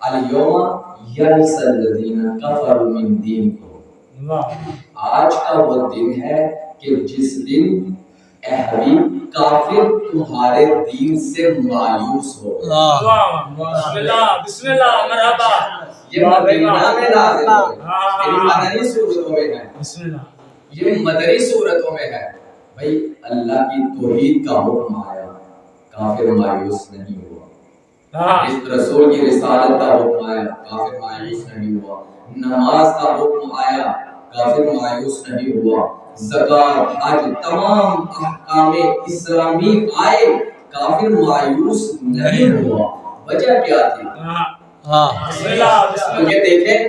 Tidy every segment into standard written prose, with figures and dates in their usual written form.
الیوم یئس الذین کفروا من دینکم، آج کا وہ دن ہے کہ جس دن اے حبیب کافر تمہارے دین سے مایوس ہو۔ بسم اللہ بسم اللہ مرحبا۔ یہ مدینہ میں نازل ہوئے، یہ مدنی صورتوں میں ہے، بسم اللہ، یہ مدنی صورتوں میں ہے۔ بھائی اللہ کی توحید کا حکم آیا، کافر مایوس نہیں ہوا۔ اس رسول کی رسالت کا حکم آیا، کافر مایوس نہیں ہوا۔ نماز کا حکم آیا، کافر مایوس نہیں ہوا۔ زکات، حج، تمام احکام اسلامی آئے، کافر مایوس نہیں ہوا۔ وجہ کیا تھی؟ تو یہ دیکھیں،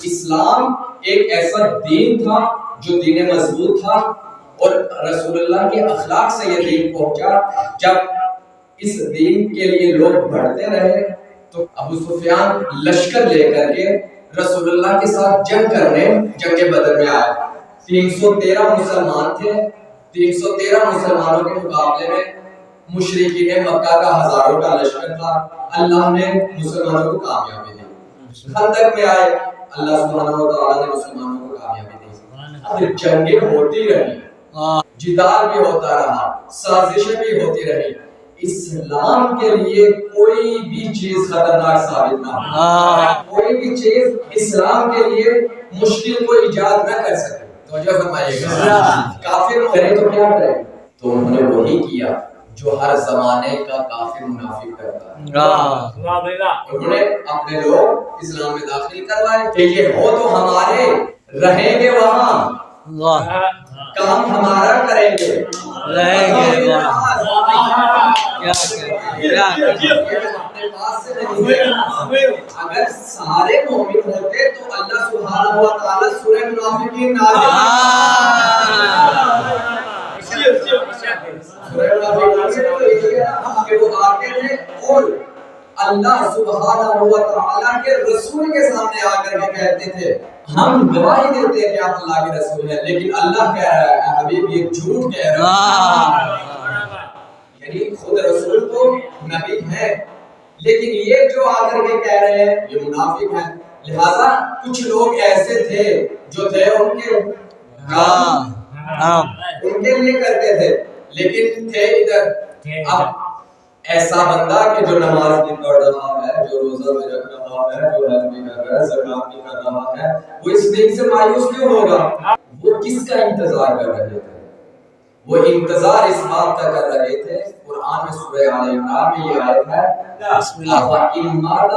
اسلام ایک ایسا دین تھا جو دین مضبوط تھا، اور رسول اللہ کے اخلاق سے یہ دین پہنچا۔ جب اس دین کے لیے لوگ بڑھتے رہے تو ابو سفیان لشکر لے کر کے رسول اللہ کے ساتھ جنگ کرنے جنگ بدر میں آئے۔ 313 مسلمان تھے، 313 مسلمانوں کے مقابلے میں مشرکین مکہ کا ہزاروں کا لشکر تھا۔ اللہ نے مسلمانوں کو کامیابی دی۔ خندق میں آئے، اللہ سبحانہ و تعالیٰ نے مسلمانوں کو کامیابی دی۔ اب جنگیں ہوتی رہی، جدال بھی ہوتا رہا، سازشیں بھی ہوتی رہی، اسلام کے لیے کوئی بھی چیز خطرناک ثابت نہ ہو، کوئی بھی چیز اسلام کے لیے مشکل کو ایجاد نہ کر سکے۔ توجہ فرمائیے گا، کافر کرے تو کیا کرے؟ تو انہوں نے وہی کیا جو ہر زمانے کا کافر منافق کرتا ہے۔ انہوں نے اپنے لوگ اسلام میں داخل کروائے کہ یہ ہو تو ہمارے، رہیں گے وہاں، کام ہمارا کریں گے، رہیں گے اگر سارے مومن ہوتے تو اللہ سبحانہ و تعالیٰ سورہ منافقین نازل کہ وہ آتے تھے اور اللہ سبحانہ و تعالیٰ کے رسول کے سامنے آ کر کے کہتے تھے ہم گواہی دیتے ہیں کہ آپ اللہ کے رسول ہیں، لیکن اللہ کہہ رہا ہے حبیب یہ جھوٹ کہہ رہا ہے۔ یعنی خود رسول تو نبی ہے، لیکن یہ جو آ کر کے کہہ رہے ہیں یہ منافق ہیں۔ لہذا کچھ لوگ ایسے تھے جو تھے ان کے کام ان کے لیے کرتے تھے، لیکن تھے ادھر۔ اب ایسا بندہ کہ جو نماز بھی پڑھ رہا ہے، جو روزہ بھی رکھ رہا ہے، جو حج بھی کر رہا ہے، زکات بھی کر رہا ہے، وہ اس دین سے مایوس کیوں ہوگا؟ وہ کس کا انتظار کر رہے تھے؟ وہ انتظار اس بات کا کر رہے تھے، قرآن میں سورہ آل عمران میں یہ آیت ہے أَفَإِن مَاتَ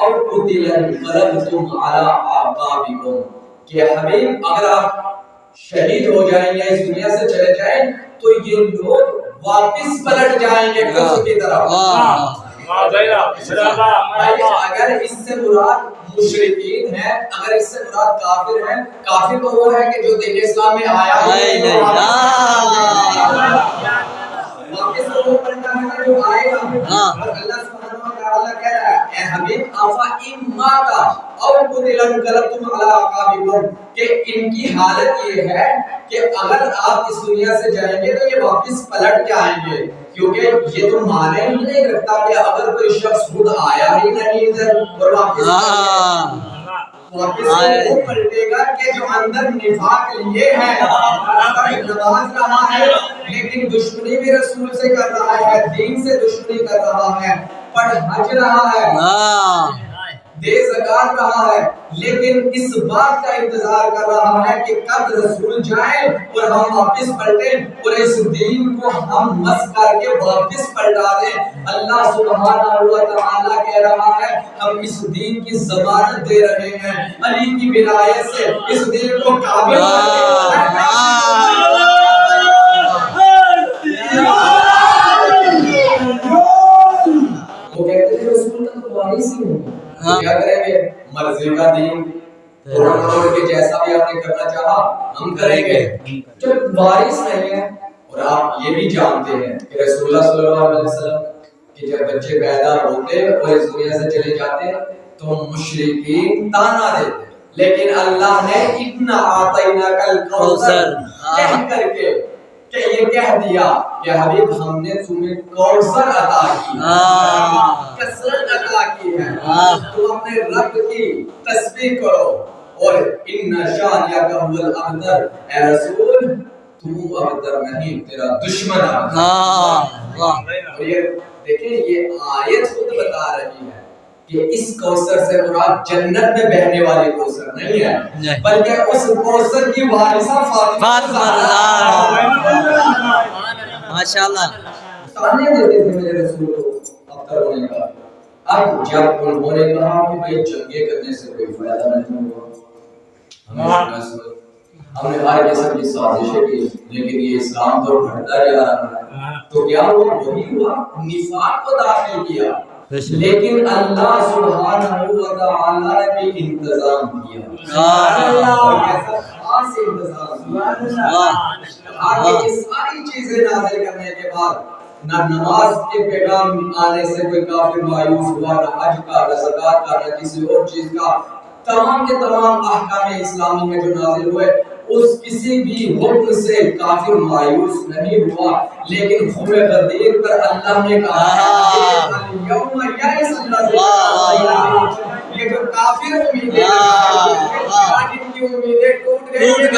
أَوْ قُتِلَ انقلبتم عَلَىٰ أَعْقَابِكُمْ کہ حبیب اگر آپ شہید ہو جائیں یا اس دنیا سے چلے جائیں تو یہ لوگ واپس پلٹ جائیں گے کفر کی طرف۔ اگر اس سے مراد مشرکین ہے، اگر اس سے مراد کافر ہیں، کافر تو وہ ہے کہ جو دین اسلام میں آیا ہے، واپس وہ پلٹا ہے جو آئے گا۔ اور اللہ سبحانہ و تعالیٰ کہہ رہا ہے اے حبیب أَفَإِن مَاتَ أَوْ قُتِلَ انقلبتم عَلَىٰ أَعْقَابِكُمْ کہ ان کی حالت یہ ہے کہ اگر آپ اس دنیا سے جائیں گے تو یہ واپس پلٹ جائیں گے، کیونکہ یہ تو مانے ہی نہیں رکھتا کہ اگر کوئی شخص خود آیا ہی نہیں ادھر اور واپس وہ پلٹے گا کہ جو اندر نفاق لیے ہے، نماز رہا ہے لیکن دشمنی بھی رسول سے کر رہا ہے، دین سے دشمنی کر رہا ہے، پڑھ حج رہا ہے، دے زکات رہا ہے، لیکن اس بات کا انتظار کر رہا ہے کہ کب رسول جائے اور ہم واپس پلٹیں اور اس دین کو ہم مس کر کے واپس پلٹا دیں۔ اللہ سبحانہ و تعالیٰ کہہ رہا ہے ہم اس دین کی ضمانت دے رہے ہیں علی کی ولایت سے، اس دین کو کامل وہ کہتے ہیں رسول کا تو وارث ہی ہوں، کیا کریں گے؟ مرضی کا دین اور کے جیسا بھی آپ نے کرنا چاہا ہم کریں گے۔ جب وارث نہیں ہے، اور آپ یہ بھی جانتے ہیں کہ رسول اللہ صلی اللہ علیہ وسلم کہ جب بچے پیدا ہوتے اور اس دنیا سے چلے جاتے تو مشرکین تانا دیتے، لیکن اللہ نے اتنا آتیناک الکوثر کہہ کر کے کہ یہ کہہ دیا کہ حبیب ہم نے تمہیں کوثر عطا کی کثرت عطا کی ہے تم اپنے رب کی تسبیح کرو اور ان شانیک هو الابتر اے رسول تو ابتر نہیں تیرا دشمن ابتر اور یہ دیکھیں یہ آیت خود بتا رہی ہے کہ اس کوثر سے مراد جنت میں بہنے والی کوثر نہیں ہے بلکہ اس کوثر کی وارثہ فاطمہ ماشاءاللہ تانے دیتے تھے میرے رسول کو ابتر ہونے کا اب جب انہوں نے کہا کہ بھائی جنگیں کرنے سے کوئی فائدہ نہیں ہوگا ہم نے ہر قسم کی سازشیں کی لیکن یہ اسلام تو بڑھتا جا رہا ہے تو کیا وہ وہی ہوا نفاق کو داخل کیا لیکن اللہ سبحانہ و تعالی نے بھی انتظام کیا ایسا خاص انتظام کیا آگے یہ ساری چیزیں نازل کرنے کے بعد نہ نماز کے پیغام آنے سے کوئی کافر مایوس ہوا نہ حج کا نہ زکات کا نہ کسی اور چیز کا تمام کے تمام احکام اسلامی میں جو نازل ہوئے اس کسی بھی حکم سے کافر مایوس نہیں ہوا لیکن خم غدیر پر اللہ نے کہا یوم یئس الذین یہ جو کافر امیدیں ان کی امیدیں ٹوٹ گئی